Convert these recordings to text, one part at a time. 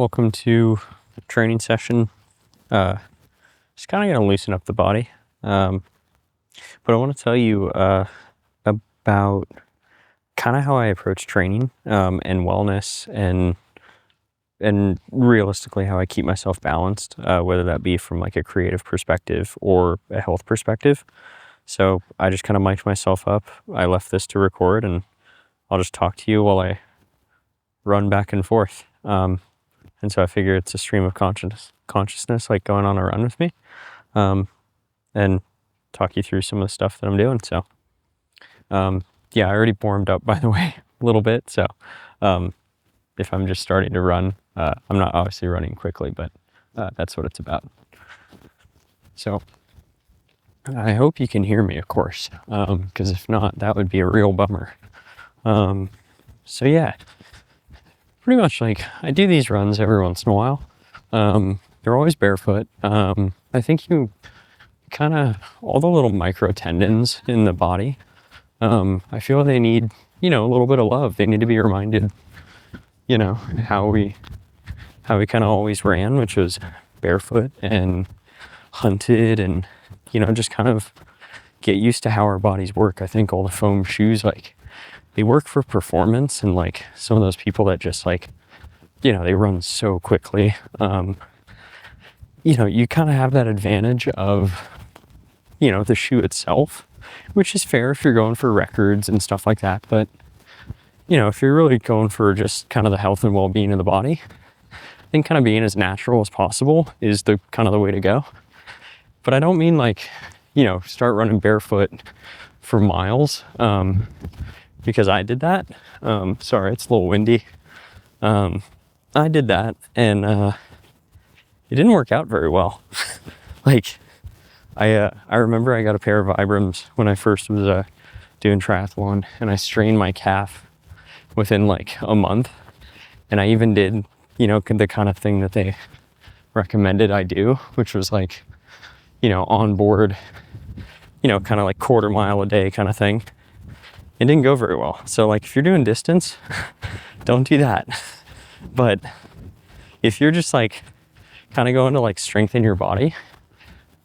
welcome to the training session. Just kind of going to loosen up the body. But I want to tell you about kind of how I approach training and wellness and realistically how I keep myself balanced, whether that be from like a creative perspective or a health perspective. So I just kind of mic'd myself up. I left this to record and I'll just talk to you while I run back and forth. And so I figure it's a stream of consciousness like going on a run with me, and talk you through some of the stuff that I'm doing. So, yeah, I already warmed up, by the way, a little bit. So, if I'm just starting to run, I'm not obviously running quickly, but that's what it's about. So I hope you can hear me, of course, because if not, that would be a real bummer. So yeah, pretty much like I do these runs every once in a while. They're always barefoot. I think you kind of, all the little micro tendons in the body, I feel they need, a little bit of love. They need to be reminded, how we kind of always ran, which was barefoot and hunted and, just kind of get used to how our bodies work. I think all the foam shoes, like, they work for performance, and like some of those people that just like, they run so quickly, you kind of have that advantage of, the shoe itself, which is fair if you're going for records and stuff like that. But, if you're really going for just kind of the health and well-being of the body, I think kind of being as natural as possible is the kind of the way to go. But I don't mean like, start running barefoot for miles, because I did that. Sorry, it's a little windy. I did that and it didn't work out very well. Like I remember I got a pair of Vibrams when I first was doing triathlon, and I strained my calf within like a month. And I even did, the kind of thing that they recommended I do, which was like, on board, kind of like quarter mile a day kind of thing. It didn't go very well. So like if you're doing distance, don't do that. But if you're just like kind of going to like strengthen your body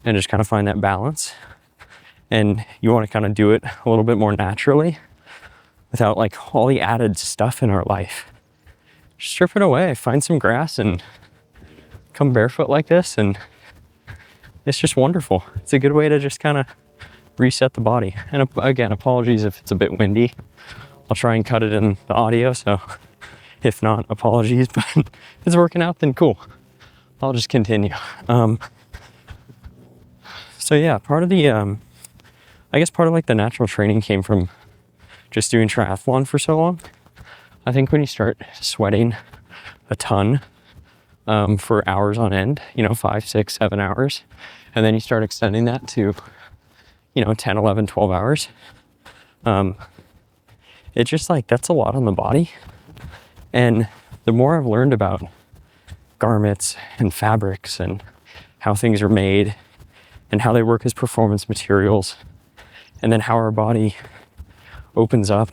and just kind of find that balance, and you want to kind of do it a little bit more naturally without like all the added stuff in our life, just strip it away, find some grass and come barefoot like this, and it's just wonderful. It's a good way to just kind of reset the body. And again, apologies if it's a bit windy. I'll try and cut it in the audio, so if not, apologies. But if it's working out, then cool. I'll just continue. So yeah, part of the part of like the natural training came from just doing triathlon for so long. I think when you start sweating a ton for hours on end, 5, 6, 7 hours, and then you start extending that to 10, 11, 12 hours. It's just like, that's a lot on the body. And the more I've learned about garments and fabrics and how things are made and how they work as performance materials, and then how our body opens up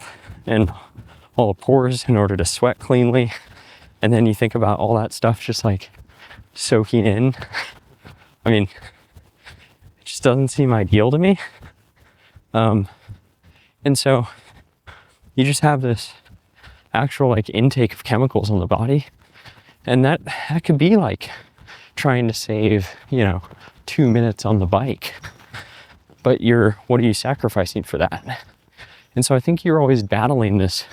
and all the pores in order to sweat cleanly. And then you think about all that stuff just like soaking in. I mean, it just doesn't seem ideal to me. And so you just have this actual like intake of chemicals on the body, and that could be like trying to save 2 minutes on the bike, but what are you sacrificing for that? And so I think you're always battling this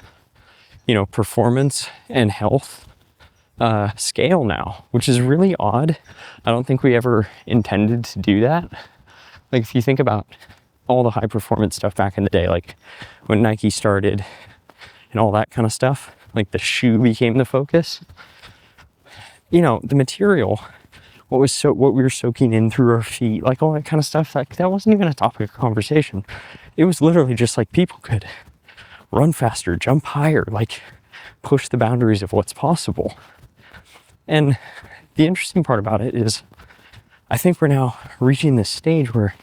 performance and health scale now, which is really odd. I don't think we ever intended to do that. Like if you think about all the high performance stuff back in the day, like when Nike started and all that kind of stuff, like the shoe became the focus. The material, what we were soaking in through our feet, like all that kind of stuff, like that wasn't even a topic of conversation. It was literally just like people could run faster, jump higher, like push the boundaries of what's possible. And the interesting part about it is I think we're now reaching this stage where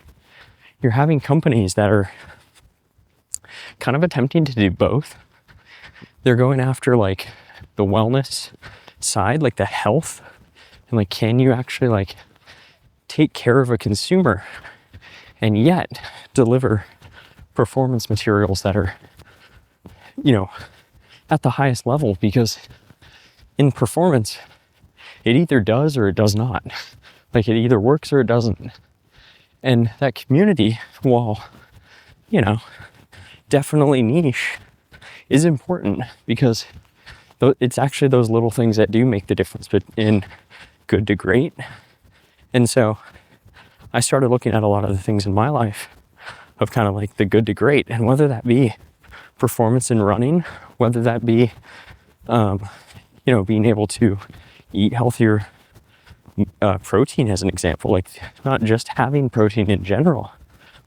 you're having companies that are kind of attempting to do both. They're going after like the wellness side, like the health, and like, can you actually like take care of a consumer and yet deliver performance materials that are, you know, at the highest level? Because in performance, it either does or it does not. Like, it either works or it doesn't. And that community, while, you know, definitely niche, is important, because it's actually those little things that do make the difference in good to great. And so I started looking at a lot of the things in my life of kind of like the good to great, and whether that be performance in running, whether that be, you know, being able to eat healthier protein, as an example, like not just having protein in general,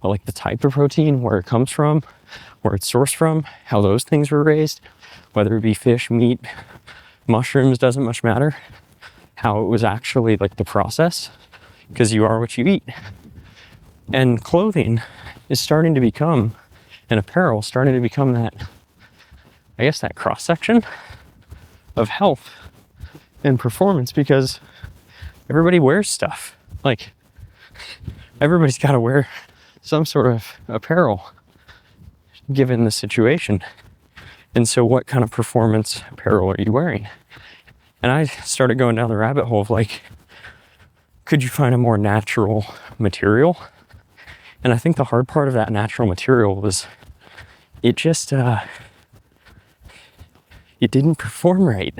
but like the type of protein, where it comes from, where it's sourced from, how those things were raised, whether it be fish, meat, mushrooms, doesn't much matter, how it was actually like the process, because you are what you eat. And clothing is starting to become, and apparel starting to become that, I guess, that cross section of health and performance, because everybody wears stuff. Like, everybody's got to wear some sort of apparel given the situation. And so what kind of performance apparel are you wearing? And I started going down the rabbit hole of like, could you find a more natural material? And I think the hard part of that natural material was it just, it didn't perform right.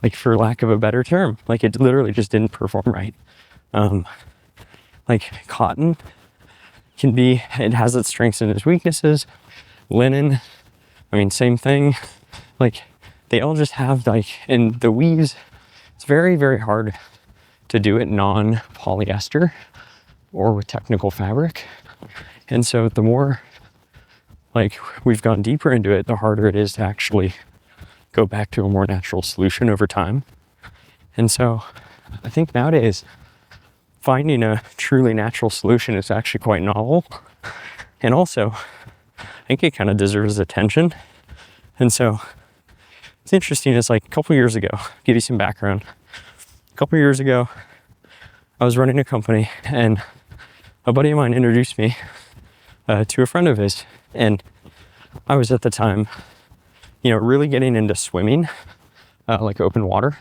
Like, for lack of a better term, like it literally just didn't perform right. Like cotton can be, it has its strengths and its weaknesses. Linen, I mean, same thing. Like, they all just have like, and the weaves, it's very, very hard to do it non-polyester or with technical fabric. And so the more like we've gone deeper into it, the harder it is to actually go back to a more natural solution over time. And so I think nowadays finding a truly natural solution is actually quite novel. And also, I think it kind of deserves attention. And so it's interesting, it's like a couple years ago, give you some background. A couple years ago, I was running a company, and a buddy of mine introduced me to a friend of his. And I was at the time, you know, really getting into swimming, like open water.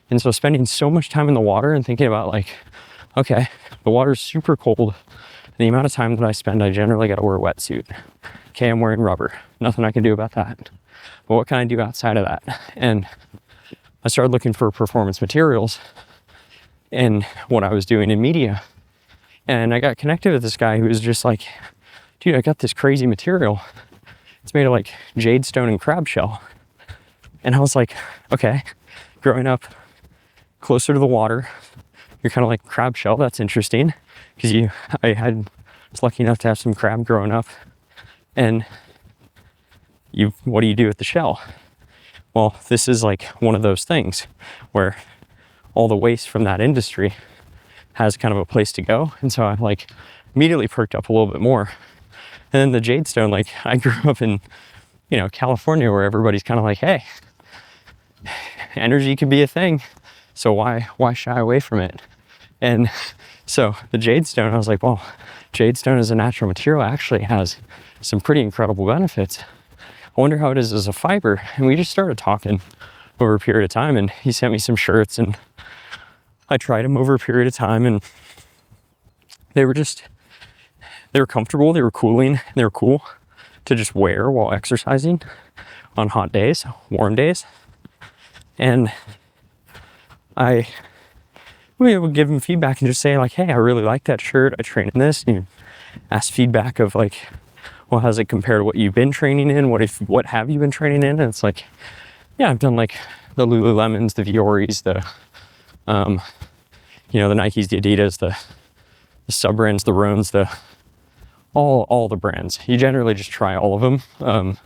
And so spending so much time in the water and thinking about like, okay, the water's super cold. The amount of time that I spend, I generally got to wear a wetsuit. Okay, I'm wearing rubber. Nothing I can do about that. But what can I do outside of that? And I started looking for performance materials and what I was doing in media. And I got connected with this guy who was just like, dude, I got this crazy material. It's made of like jade stone and crab shell. And I was like, okay, growing up closer to the water, you're kind of like crab shell. That's interesting, because was lucky enough to have some crab growing up. And what do you do with the shell? Well, this is like one of those things where all the waste from that industry has kind of a place to go. And so I like immediately perked up a little bit more. And then the jade stone, like I grew up in, you know, California, where everybody's kind of like, hey, energy can be a thing. So why shy away from it? And so the jade stone, I was like, well, jade stone as a natural material actually has some pretty incredible benefits. I wonder how it is as a fiber. And we just started talking over a period of time, and he sent me some shirts, and I tried them over a period of time, and they were comfortable, they were cooling, they were cool to just wear while exercising on hot days, warm days. And I would give him feedback and just say like, hey, I really like that shirt. I train in this. And you ask feedback of like, well, how's it compare to what you've been training in? What have you been training in? And it's like, yeah, I've done like the Lululemons, the Vioris, the, you know, the Nikes, the Adidas, the sub brands, the Rones, all the brands. You generally just try all of them.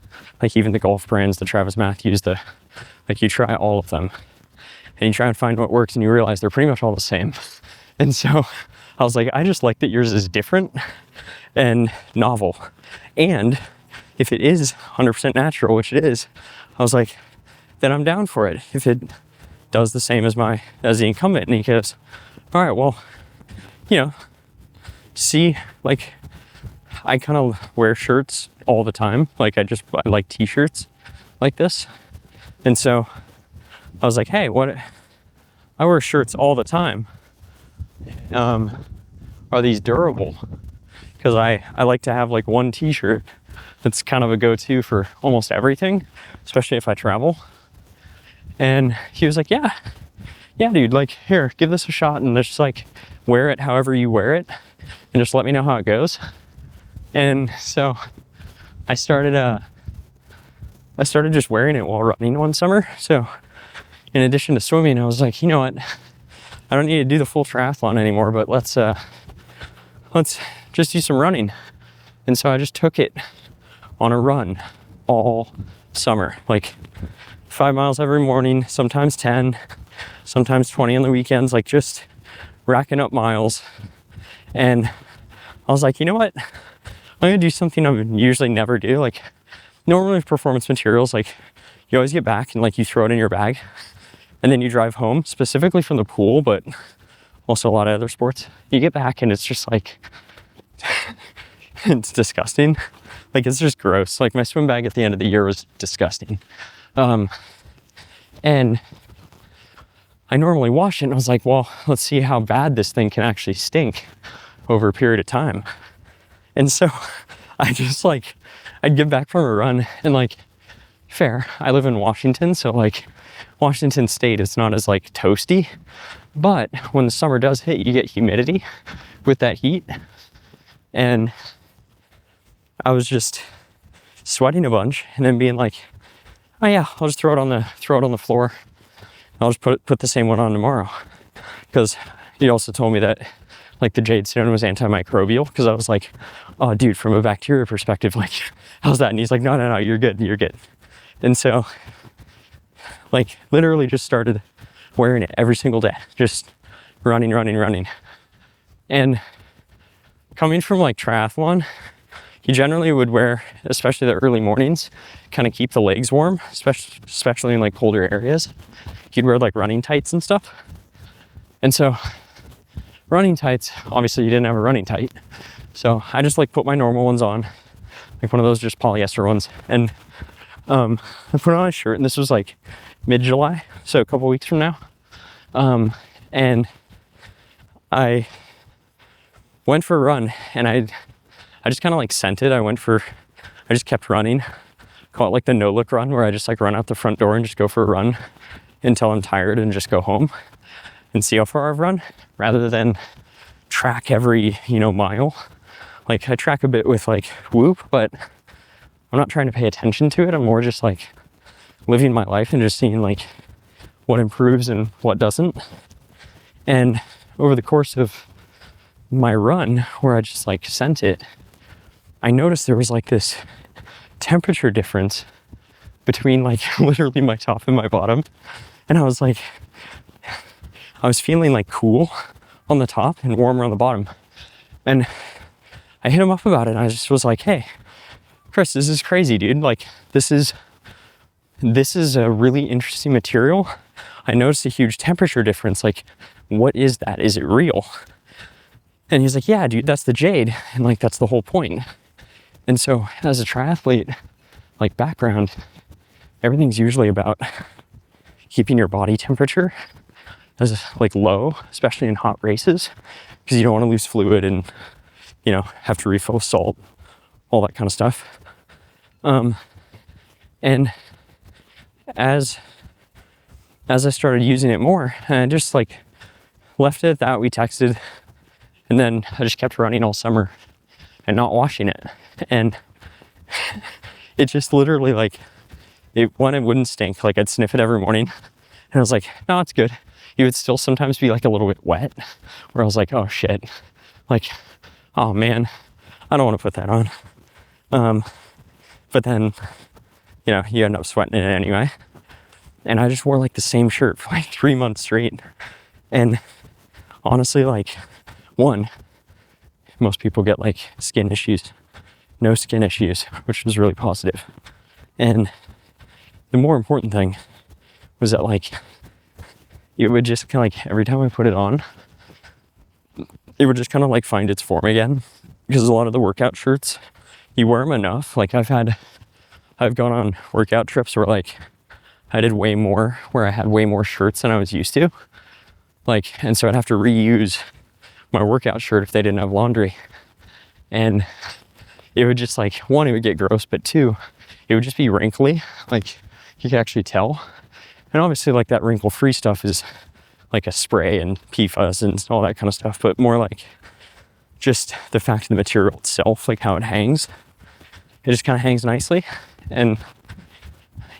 Like even the golf brands, the Travis Matthews, you try all of them. And you try and find what works, and you realize they're pretty much all the same. And so I was like, I just like that yours is different and novel. And if it is 100% natural, which it is, I was like, then I'm down for it. If it does the same as the incumbent. And he goes, all right, well, see, like, I kind of wear shirts all the time. Like, I like t-shirts like this. And so I was like, hey, I wear shirts all the time. Are these durable? Because I like to have like one t-shirt that's kind of a go-to for almost everything, especially if I travel. And he was like, yeah, dude, like, here, give this a shot and just like wear it however you wear it and just let me know how it goes. And so I started just wearing it while running one summer. So in addition to swimming, I was like, you know what, I don't need to do the full triathlon anymore, but let's just do some running. And so I just took it on a run all summer, like 5 miles every morning, sometimes 10, sometimes 20 on the weekends, like just racking up miles. And I was like, you know what? I'm gonna do something I would usually never do. Like, normally with performance materials, like, you always get back and like you throw it in your bag and then you drive home, specifically from the pool, but also a lot of other sports. You get back and it's just like, it's disgusting. Like, it's just gross. Like, my swim bag at the end of the year was disgusting. And I normally wash it and I was like, well, let's see how bad this thing can actually stink over a period of time. And so I just like, I'd get back from a run and like, fair, I live in Washington, so like Washington State is not as like toasty, but when the summer does hit, you get humidity with that heat. And I was just sweating a bunch and then being like, oh yeah, I'll just throw it on the floor. I'll just put the same one on tomorrow. Because he also told me that like the jade stone was antimicrobial, because I was like, oh dude, from a bacteria perspective, like, how's that? And he's like, no, you're good. And so like literally just started wearing it every single day, just running. And coming from like triathlon, he generally would wear, especially the early mornings, kind of keep the legs warm, especially in like colder areas. He'd wear like running tights and stuff. And so running tights, obviously you didn't have a running tight. So I just like put my normal ones on, like one of those just polyester ones. And I put on a shirt, and this was like mid-July, so a couple weeks from now. And I went for a run, and I just kind of like sent it. I just kept running. Call it like the no-look run, where I just like run out the front door and just go for a run until I'm tired and just go home and see how far I've run, rather than track every, mile. Like, I track a bit with like Whoop, but I'm not trying to pay attention to it. I'm more just like living my life and just seeing like what improves and what doesn't. And over the course of my run, where I just like sent it, I noticed there was like this temperature difference between like literally my top and my bottom. And I was like, I was feeling like cool on the top and warmer on the bottom. And I hit him up about it, and I just was like, hey, Chris, this is crazy, dude. Like, this is a really interesting material. I noticed a huge temperature difference. Like, what is that? Is it real? And he's like, yeah, dude, that's the jade. And like, that's the whole point. And so as a triathlete, like, background, everything's usually about keeping your body temperature as like low, especially in hot races, because you don't want to lose fluid and, have to refill salt, all that kind of stuff. And as I started using it more, I just like left it at that. We texted, and then I just kept running all summer and not washing it. And it just literally like, it wouldn't stink. Like, I'd sniff it every morning, and I was like, no, it's good. It would still sometimes be like a little bit wet, where I was like, oh shit, like, oh man, I don't want to put that on. But then, you end up sweating in it anyway. And I just wore like the same shirt for like 3 months straight. And honestly, like, most people get like skin issues, no skin issues, which was really positive. And the more important thing was that, like, it would just kind of like, every time I put it on, it would just kind of like find its form again. Because a lot of the workout shirts, you wear them enough. Like I've gone on workout trips where like I did way more, where I had way more shirts than I was used to. Like, and so I'd have to reuse my workout shirt if they didn't have laundry. And it would just like, one, it would get gross, but two, it would just be wrinkly. Like you could actually tell. And obviously like that wrinkle free stuff is like a spray and PFAS and all that kind of stuff, but more like just the fact of the material itself, like how it hangs. It just kind of hangs nicely. And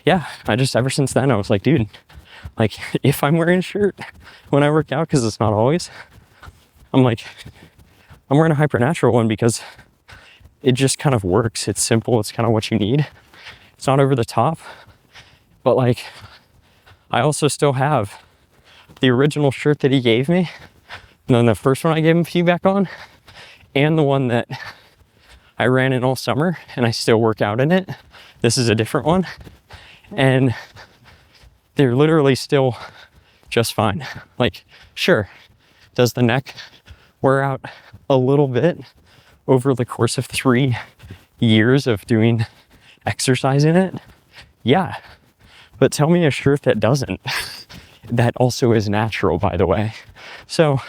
yeah, ever since then, I was like, dude, like if I'm wearing a shirt when I work out, because it's not always, I'm wearing a Hypernatural one because it just kind of works. It's simple. It's kind of what you need. It's not over the top, but like, I also still have the original shirt that he gave me, and then the first one I gave him feedback on, and the one that I ran in all summer, and I still work out in it. This is a different one, and they're literally still just fine. Like, sure, does the neck wear out a little bit over the course of 3 years of doing exercise in it? Yeah, but tell me a shirt that doesn't. That also is natural, by the way. So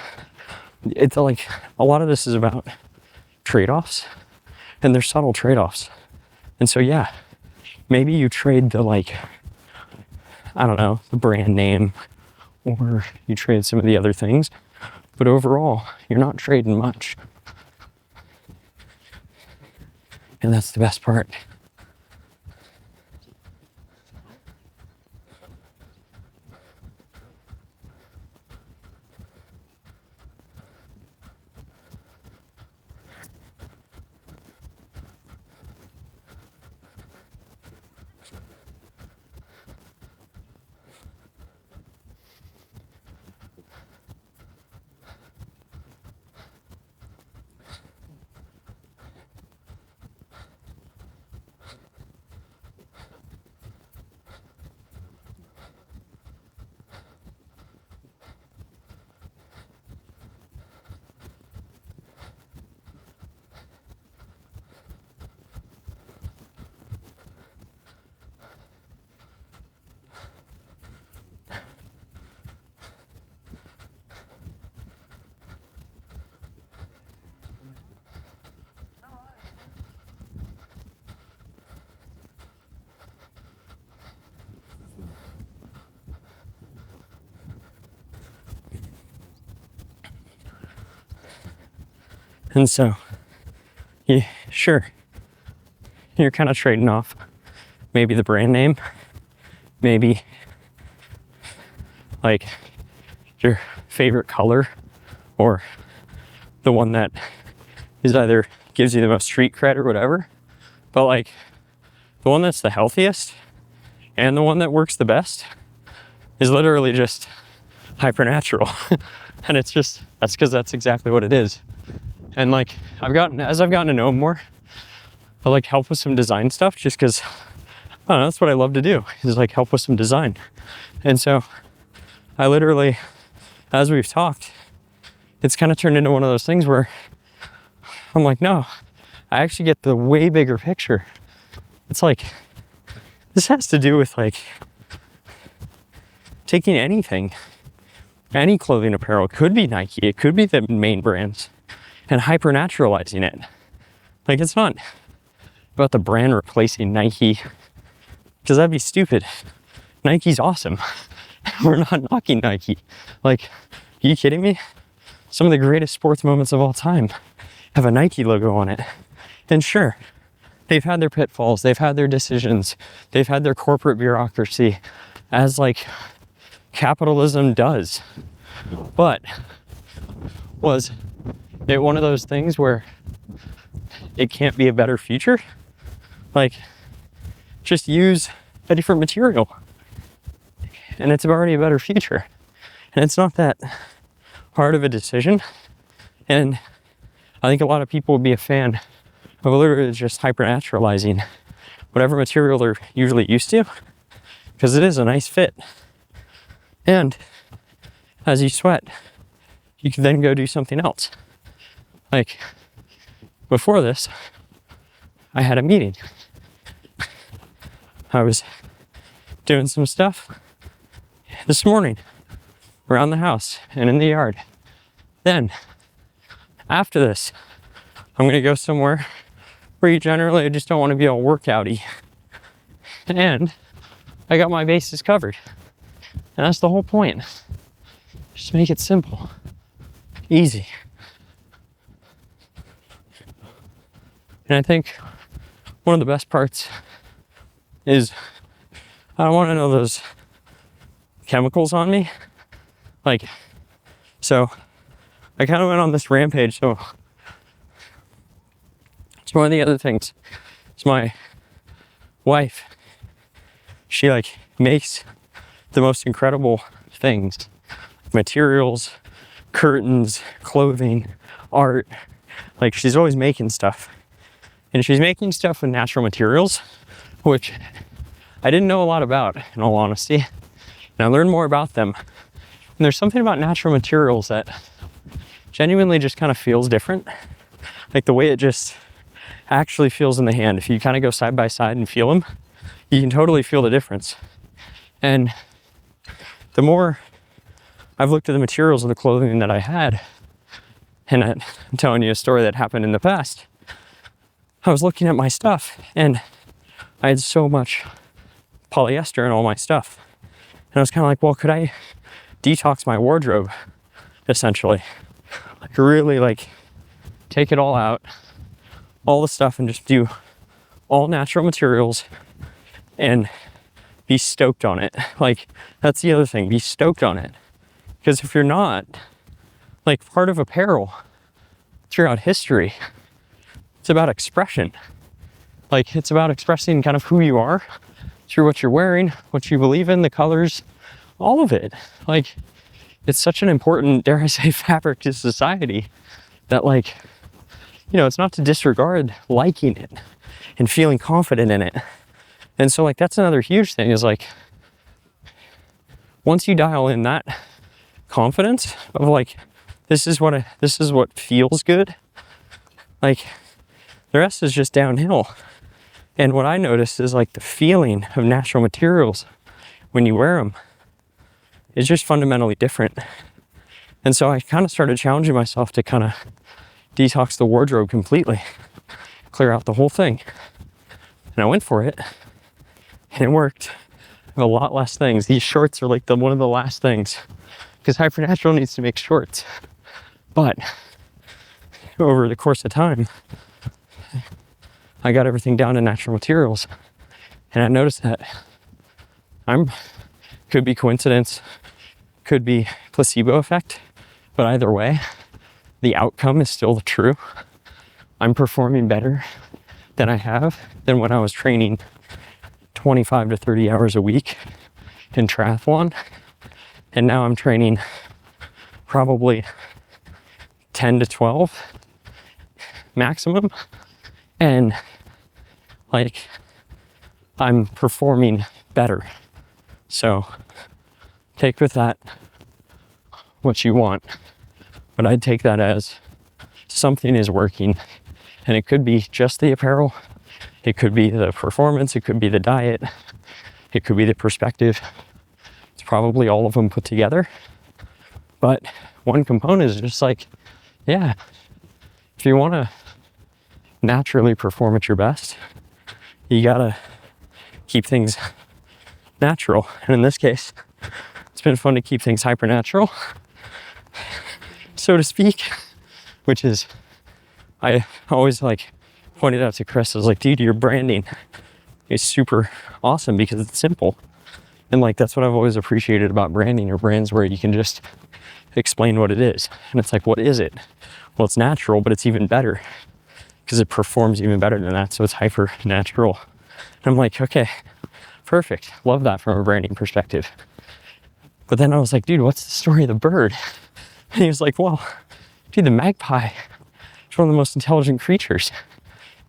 it's like, a lot of this is about trade-offs, and there's subtle trade-offs. And so yeah, maybe you trade the like, I don't know, the brand name, or you trade some of the other things, but overall, you're not trading much. And that's the best part. And so, yeah, sure, you're kind of trading off maybe the brand name, maybe like your favorite color, or the one that is either gives you the most street cred or whatever. But like the one that's the healthiest and the one that works the best is literally just Hypernatural. And it's just, that's because that's exactly what it is. And like, as I've gotten to know him more, I like help with some design stuff just because, I don't know, that's what I love to do, is like help with some design. And so I literally, as we've talked, it's kind of turned into one of those things where I'm like, no, I actually get the way bigger picture. It's like, this has to do with like taking anything, any clothing apparel. It could be Nike, it could be the main brands, and hypernaturalizing it. Like, it's not about the brand replacing Nike, because that'd be stupid. Nike's awesome. We're not knocking Nike. Like, are you kidding me? Some of the greatest sports moments of all time have a Nike logo on it. And sure, they've had their pitfalls, they've had their decisions, they've had their corporate bureaucracy, as like capitalism does. But was it one of those things where it can't be a better future? Like, just use a different material and it's already a better future. And it's not that hard of a decision. And I think a lot of people would be a fan of literally just hypernaturalizing whatever material they're usually used to, because it is a nice fit. And as you sweat, you can then go do something else. Like before this, I had a meeting. I was doing some stuff this morning around the house and in the yard. Then, after this, I'm gonna go somewhere where you generally just don't want to be all workouty. And I got my bases covered. And that's the whole point. Just make it simple, easy. And I think one of the best parts is I don't want to know those chemicals on me. Like, so I kind of went on this rampage. So it's one of the other things. It's my wife. She like makes the most incredible things, materials, curtains, clothing, art. Like she's always making stuff. And she's making stuff with natural materials, which I didn't know a lot about, in all honesty. And I learned more about them. And there's something about natural materials that genuinely just kind of feels different. Like the way it just actually feels in the hand. If you kind of go side by side and feel them, you can totally feel the difference. And the more I've looked at the materials of the clothing that I had, and I'm telling you a story that happened in the past, I was looking at my stuff and I had so much polyester in all my stuff. And I was kind of like, well, could I detox my wardrobe, essentially? Like really like take it all out, all the stuff, and just do all natural materials and be stoked on it. Like that's the other thing, be stoked on it. Because if you're not, like part of apparel throughout history, it's about expression. Like it's about expressing kind of who you are through what you're wearing, what you believe in, the colors, all of it. Like it's such an important, dare I say, fabric to society that like, you know, it's not to disregard liking it and feeling confident in it. And so like, that's another huge thing is like, once you dial in that confidence of like, this is what feels good, like the rest is just downhill. And what I noticed is like the feeling of natural materials when you wear them is just fundamentally different. And so I kind of started challenging myself to kind of detox the wardrobe completely, clear out the whole thing. And I went for it and it worked. A lot less things. These shorts are like one of the last things because Hypernatural needs to make shorts. But over the course of time, I got everything down to natural materials. And I noticed that could be coincidence, could be placebo effect, but either way, the outcome is still true. I'm performing better than I have than when I was training 25 to 30 hours a week in triathlon. And now I'm training probably 10 to 12 maximum. And like, I'm performing better. So take with that what you want, but I'd take that as something is working. And it could be just the apparel, it could be the performance, it could be the diet, it could be the perspective. It's probably all of them put together. But one component is just like, yeah, if you want to naturally perform at your best, you gotta keep things natural. And in this case, it's been fun to keep things hypernatural, so to speak, which is, I always like pointed out to Chris, I was like, dude, your branding is super awesome because it's simple. And like, that's what I've always appreciated about branding or brands, where you can just explain what it is. And it's like, what is it? Well, it's natural, but it's even better because it performs even better than that. So it's hyper natural. And I'm like, okay, perfect. Love that from a branding perspective. But then I was like, dude, what's the story of the bird? And he was like, well, dude, the magpie is one of the most intelligent creatures.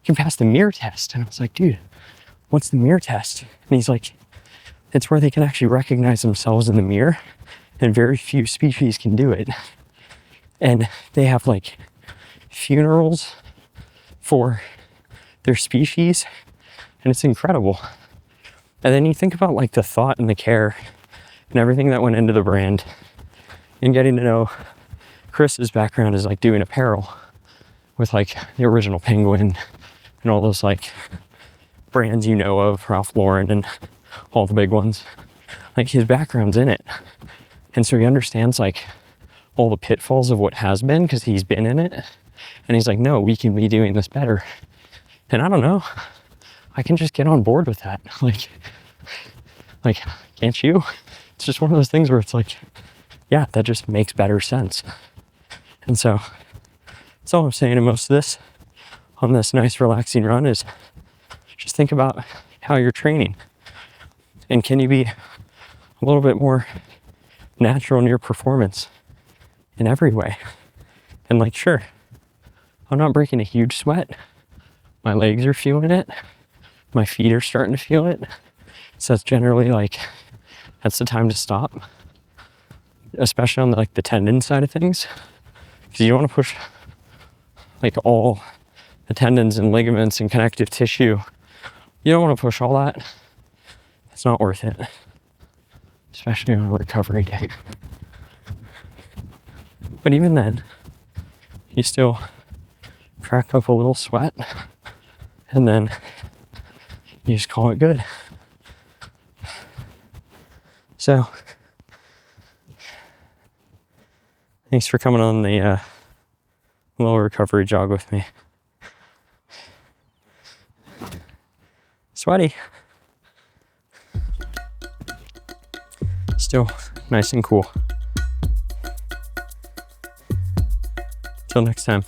You can pass the mirror test. And I was like, dude, what's the mirror test? And he's like, it's where they can actually recognize themselves in the mirror and very few species can do it. And they have like funerals for their species, and it's incredible. And then you think about like the thought and the care and everything that went into the brand, and getting to know Chris's background is like doing apparel with like the original Penguin and all those like brands of, Ralph Lauren and all the big ones. Like his background's in it, and so he understands like all the pitfalls of what has been because he's been in it, and he's like, no, we can be doing this better. And I don't know, I can just get on board with that. Like can't you? It's just one of those things where it's like, yeah, that just makes better sense. And so that's all I'm saying in most of this on this nice relaxing run is just think about how you're training, and can you be a little bit more natural in your performance in every way. And like, sure, I'm not breaking a huge sweat, my legs are feeling it, my feet are starting to feel it, so that's generally like, that's the time to stop, especially on the tendon side of things, because you don't want to push like all the tendons and ligaments and connective tissue. You don't want to push all that. It's not worth it, especially on a recovery day. But even then, you still crack up a little sweat, and then you just call it good. So, thanks for coming on the little recovery jog with me. Sweaty. Still nice and cool. Till next time.